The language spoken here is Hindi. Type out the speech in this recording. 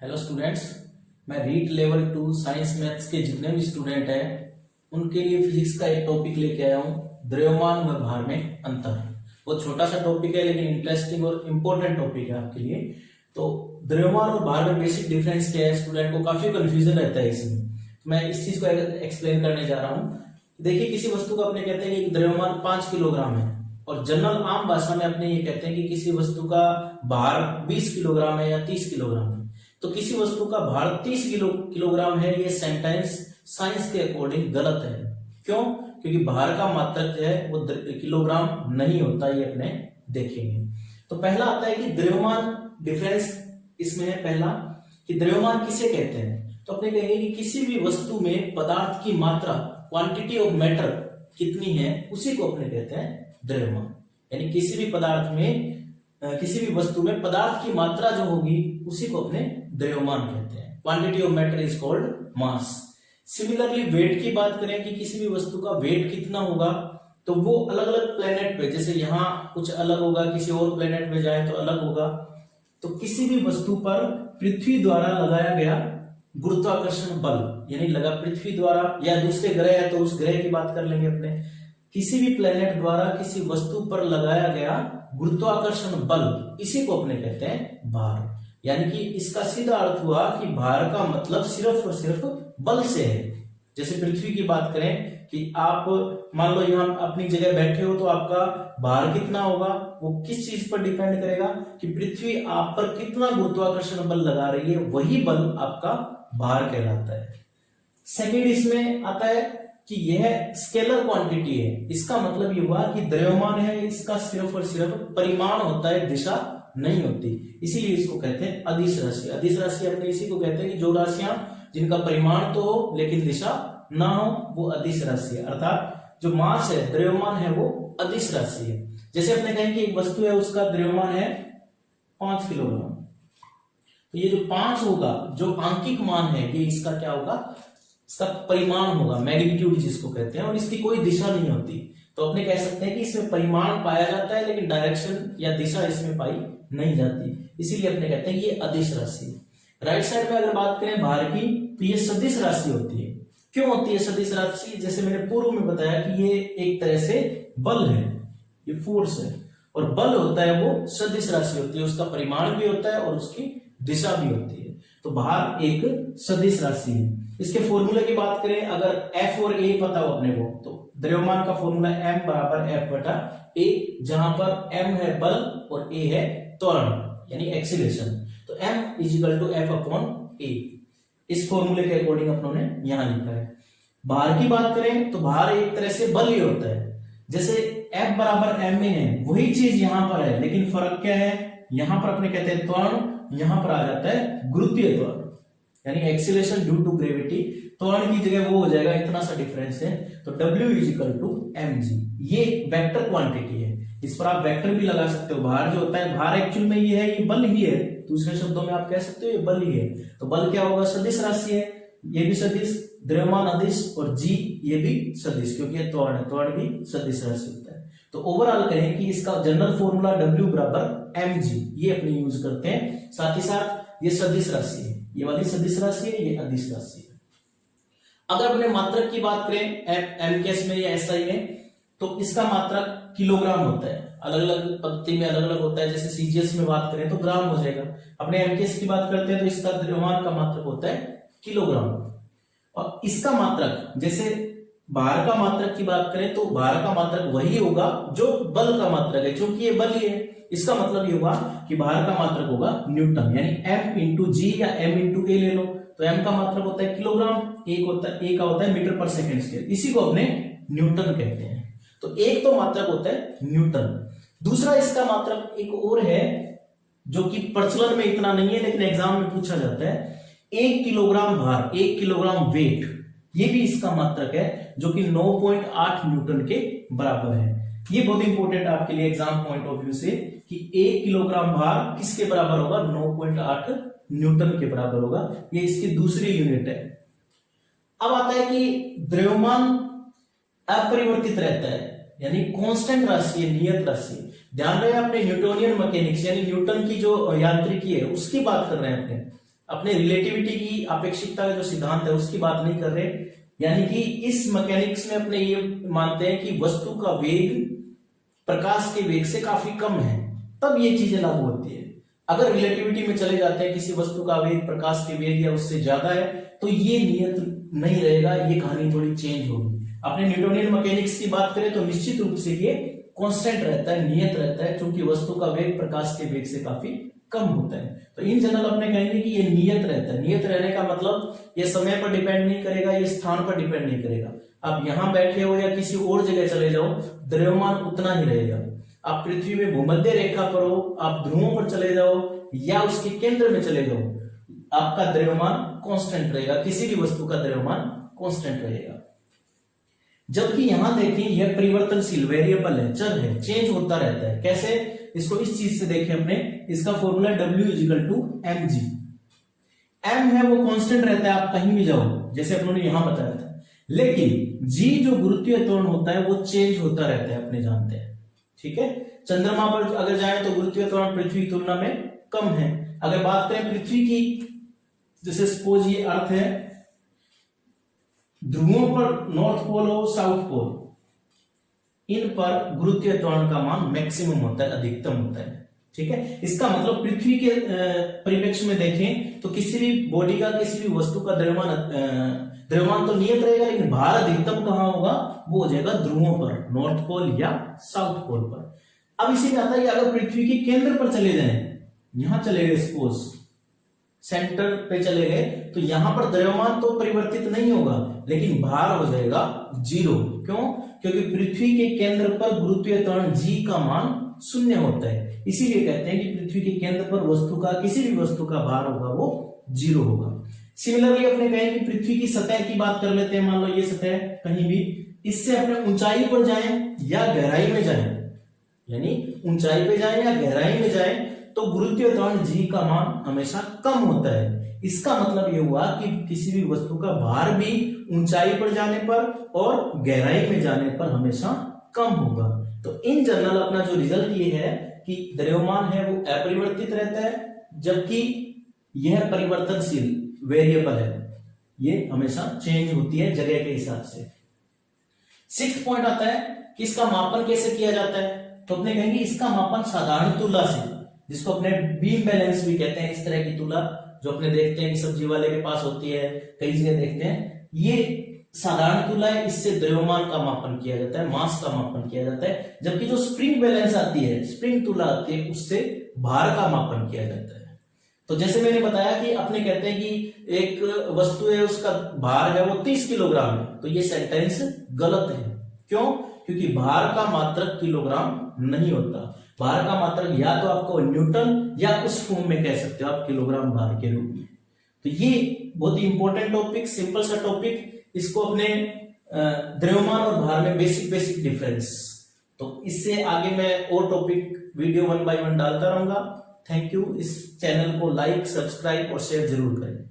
हेलो स्टूडेंट्स, मैं रीट लेवल 2 साइंस मैथ्स के जितने भी स्टूडेंट हैं उनके लिए फिजिक्स का एक टॉपिक लेके आया हूँ, द्रव्यमान व भार में अंतर। बहुत छोटा सा टॉपिक है लेकिन इंटरेस्टिंग और इम्पोर्टेंट टॉपिक है आपके लिए। तो द्रव्यमान और भार में बेसिक डिफरेंस क्या है, स्टूडेंट को काफी कंफ्यूजन रहता है इसमें। तो मैं इस चीज को एक्सप्लेन करने जा रहा हूँ। देखिए, किसी वस्तु को अपने कहते हैं कि द्रव्यमान 5 किलोग्राम है और जनरल आम भाषा में अपने ये कहते हैं कि किसी वस्तु का भार 20 किलोग्राम है या 30 किलोग्राम है। तो किसी वस्तु का भार 30 किलोग्राम है, ये सेंटेंस साइंस के अकॉर्डिंग गलत है। क्यों? क्योंकि भार का मात्रक जो है वो किलोग्राम नहीं होता, ये अपने देखेंगे। तो पहला आता है कि द्रव्यमान डिफरेंस इसमें है पहला कि द्रव्यमान किसे कहते हैं। तो अपने कहेंगे कि किसी भी वस्तु में पदार्थ की मात्रा, क्वांटिटी ऑफ मैटर कितनी है, उसी को अपने कहते हैं द्रव्यमान। यानी किसी भी पदार्थ में, किसी भी वस्तु में पदार्थ की मात्रा जो होगी उसी को अपने द्रव्यमान कहते हैं। Quantity of matter is called mass. Similarly weight की बात करें कि किसी भी वस्तु का वेट कितना होगा, तो वो अलग अलग प्लेनेट पे, जैसे यहाँ कुछ अलग होगा, किसी और प्लेनेट पे जाए तो अलग होगा। तो किसी भी वस्तु पर पृथ्वी द्वारा लगाया गया गुरुत्वाकर्षण बल, यानी लगा पृथ्वी द्वारा, या दूसरे ग्रह है तो उस ग्रह की बात कर लेंगे अपने, किसी भी प्लेनेट द्वारा किसी वस्तु पर लगाया गया गुरुत्वाकर्षण बल, इसी को अपने कहते हैं भार। यानी कि इसका सीधा अर्थ हुआ कि भार का मतलब सिर्फ और सिर्फ बल से है। जैसे पृथ्वी की बात करें कि आप मान लो यहाँ अपनी जगह बैठे हो, तो आपका भार कितना होगा, वो किस चीज पर डिपेंड करेगा कि पृथ्वी आप पर कितना गुरुत्वाकर्षण बल लगा रही है, वही बल आपका भार कहलाता है। सेकेंड इसमें आता है कि यह स्केलर क्वांटिटी है। इसका मतलब ये हुआ कि द्रव्यमान है, इसका सिर्फ और सिर्फ परिमाण होता है, दिशा नहीं होती, इसीलिए इसको कहते हैं अदिश राशि। अदिश राशि अपने इसी को कहते हैं कि जो राशियां जिनका परिमाण तो हो लेकिन दिशा ना हो, वो अदिश राशि है। अर्थात जो मास है, द्रव्यमान है, वो अदिश राशि है। जैसे अपने कहें कि एक वस्तु है, उसका द्रव्यमान है 5 किलोग्राम, तो ये जो 5 होगा, जो आंकिक मान है, ये इसका क्या होगा, इसका परिमाण होगा, मैग्नीट्यूड जिसको कहते हैं, और इसकी कोई दिशा नहीं होती। तो अपने कह सकते हैं कि इसमें परिमाण पाया जाता है लेकिन डायरेक्शन या दिशा इसमें पाई नहीं जाती, इसीलिए अपने कहते हैं ये अदिश राशि। राइट साइड में अगर बात करें भार की, तो ये सदिश राशि होती है। क्यों होती है सदिश राशि? जैसे मैंने पूर्व में बताया कि ये एक तरह से बल है, ये फोर्स है, और बल होता है वो सदिश राशि होती है, उसका परिमाण भी होता है और उसकी दिशा भी होती है। तो भार एक सदिश राशि है। इसके फॉर्मूले की बात करें, अगर F और A पता हो अपने को, तो द्रव्यमान का फॉर्मूला M बराबर F बटा A, जहां पर M है बल और A है त्वरण यानी एक्सीलरेशन। तो M is equal to F upon A, इस फॉर्मूले के अकॉर्डिंग अपनों ने यहां लिखा है। भार की बात करें तो भार एक तरह से बल ही होता है। जैसे F बराबर M में है, वही चीज यहां पर है, लेकिन फर्क क्या है, यहां पर अपने कहते हैं त्वरण, यहां पर आ जाता है गुरुत्वीय त्वरण यानी एक्सीलरेशन ड्यू टू ग्रेविटी। त्वरण की जगह वो हो जाएगा, इतना सा डिफरेंस है। तो W इजिकल टू mg, ये वेक्टर क्वांटिटी है, इस पर आप वेक्टर भी लगा सकते हो। भार जो होता है, भार एक्चुअल में ये है, ये बल ही है, दूसरे शब्दों में आप कह सकते हो ये बल ही है। तो बल क्या होगा, सदिश राशि है, ये भी सदिश, द्रव्यमान अदिश, और g ये भी सदिश, क्योंकि ये त्वरण है, त्वरण भी सदिश राशि होता है। तो ओवरऑल कहें कि इसका जनरल फॉर्मूला W बराबर mg, ये अपने यूज करते हैं। साथ ही साथ ये सदिश राशि है, ये वाली सदिश राशि है, ये अदिश राशि है। अगर अपने मात्रक की बात करें, एम केस में या SI में, तो इसका मात्रक किलोग्राम होता है। अलग अलग पद्धति में अलग अलग होता है, जैसे CGS में बात करें तो ग्राम हो जाएगा। अपने MKS की बात करते हैं तो इसका द्रव्यमान का मात्रक होता है किलोग्राम। और इसका मात्रक, जैसे भार का मात्रक की बात करें तो भार का मात्रक वही होगा जो बल का मात्रक है, क्योंकि ये बल ही है। इसका मतलब ये होगा कि भार का मात्रक होगा न्यूटन, यानी M इंटू G या M इंटू A ले लो, तो M का मात्रक होता है किलोग्राम, A का होता है मीटर पर सेकेंड स्क्वायर, इसी को अपने न्यूटन कहते हैं। तो एक तो मात्रक होता है न्यूटन, दूसरा इसका मात्रक एक और है जो कि प्रचलन में इतना नहीं है लेकिन एग्जाम में पूछा जाता है। 1 किलोग्राम भार, 1 किलोग्राम वेट, ये भी इसका मात्रक है, जो कि 9.8 न्यूटन के बराबर है। ये बहुत इंपॉर्टेंट आपके लिए एग्जाम पॉइंट ऑफ व्यू से कि 1 किलोग्राम भार किसके बराबर होगा, 9.8 न्यूटन के बराबर होगा। ये इसकी दूसरी यूनिट है। अब आता है कि द्रव्यमान अपरिवर्तित रहता है, यानी कांस्टेंट राशि है, नियत राशि। ध्यान रहे अपने न्यूटोनियन मैकेनिक्स यानी न्यूटन की जो यांत्रिकी है उसकी बात कर रहे हैं अपने। अपने रिलेटिविटी की अपेक्षिकता का जो सिद्धांत है उसकी बात नहीं कर रहे, यानी कि इस मैकेनिक्स में अपने ये मानते हैं कि वस्तु का वेग प्रकाश के वेग से काफी कम है, तब ये चीजें लागू होती है। अगर रिलेटिविटी में चले जाते हैं किसी वस्तु का वेग प्रकाश के वेग या उससे ज्यादा है तो ये नियत नहीं रहेगा, ये कहानी थोड़ी चेंज होगी। अपने न्यूटोनियन मैकेनिक्स की बात करें तो निश्चित रूप से ये कांस्टेंट रहता है, नियत रहता है, क्योंकि वस्तु का वेग प्रकाश के वेग से काफी कम होता है। तो इन जनरल अपने कहेंगे कि ये नियत रहता है। नियत रहने का मतलब ये समय पर डिपेंड नहीं करेगा, ये स्थान पर डिपेंड नहीं करेगा। आप यहां बैठे हो या किसी और जगह चले जाओ, द्रव्यमान उतना ही रहेगा। आप पृथ्वी में भूमध्य रेखा पर हो, आप ध्रुवों पर चले जाओ या उसके केंद्र में चले जाओ, आपका द्रव्यमान कांस्टेंट रहेगा, किसी भी वस्तु का द्रव्यमान कांस्टेंट रहेगा। जबकि यहां देखें यह परिवर्तनशील वेरिएबल है, चर है, चेंज होता रहता है। कैसे? इसको इस चीज से देखें अपने, इसका फॉर्मूला W=mg। m है वो कांस्टेंट रहता है, आप कहीं भी जाओ, जैसे अपनों ने यहां बताया था। लेकिन g जो गुरुत्वीय त्वरण होता है वो चेंज होता रहता है, अपने जानते हैं। ठीक है, चंद्रमा पर अगर जाए तो गुरुत्वीय त्वरण पृथ्वी की तुलना में कम है। अगर बात करें पृथ्वी की, जैसे सपोज ये अर्थ है, ध्रुवों पर नॉर्थ पोल हो, साउथ पोल, इन पर गुरुत्वीय त्वरण का मान मैक्सिमम होता है, अधिकतम होता है। ठीक है, इसका मतलब पृथ्वी के परिप्रेक्ष्य में देखें तो किसी भी बॉडी का, किसी भी वस्तु का द्रव्यमान तो नियत रहेगा, लेकिन भार अधिकतम कहां होगा? वो हो जाएगा ध्रुवों पर, नॉर्थ पोल या साउथ पोल पर। अब इसी में आता है कि अगर पृथ्वी के केंद्र पर चले जाएं, यहां चले गए, सपोज सेंटर पे चले गए, तो यहां पर द्रव्यमान तो परिवर्तित नहीं होगा, लेकिन भार हो जाएगा 0। क्यों? क्योंकि पृथ्वी के केंद्र पर गुरुत्वीय त्वरण g का मान 0 होता है। इसीलिए कहते हैं कि पृथ्वी के केंद्र पर वस्तु का, किसी भी वस्तु का भार होगा वो 0 होगा। सिमिलरली अपने कहें कि पृथ्वी की सतह की बात कर लेते हैं, मान लो ये सतह कहीं भी, इससे अपने ऊंचाई पर जाएं या गहराई में जाएं, यानी ऊंचाई पे जाएं या गहराई में जाएं, तो गुरुत्वीय त्वरण g का मान हमेशा कम होता है। इसका मतलब यह हुआ कि किसी भी वस्तु का भार भी ऊंचाई पर जाने पर और गहराई में जाने पर हमेशा कम होगा। तो इन जनरल अपना जो रिजल्ट ये है कि द्रव्यमान है वो अपरिवर्तित रहता है, जबकि यह परिवर्तनशील वेरिएबल है, ये हमेशा चेंज होती है जगह के हिसाब से। 6th पॉइंट आता है कि इसका मापन कैसे किया जाता है। तो अपने कहेंगे इसका मापन साधारण तुला से, जिसको अपने बीम बैलेंस भी कहते हैं, इस तरह की तुला जो अपने देखते हैं कि सब्जी वाले के पास होती है, कई जगह देखते हैं, ये साधारण तुला है, इससे द्रव्यमान का मापन किया जाता है, मास का मापन किया जाता है। जबकि जो स्प्रिंग बैलेंस आती है, स्प्रिंग तुला आती है, उससे भार का मापन किया जाता है। तो जैसे मैंने बताया कि अपने कहते हैं कि एक वस्तु है, उसका भार है वो 30 किलोग्राम है, तो ये सेंटेंस गलत है। क्यों? क्योंकि भार का मात्रक किलोग्राम नहीं होता। भार का मात्रक या तो आपको न्यूटन या उस फॉर्म में कह सकते हो आप, किलोग्राम भार के रूप में। तो ये बहुत ही इंपॉर्टेंट टॉपिक, सिंपल सा टॉपिक, इसको अपने द्रव्यमान और भार में बेसिक डिफरेंस। तो इससे आगे मैं और टॉपिक वीडियो 1 by 1 डालता रहूंगा। Thank you. इस चैनल को लाइक, सब्सक्राइब और शेयर जरूर करें।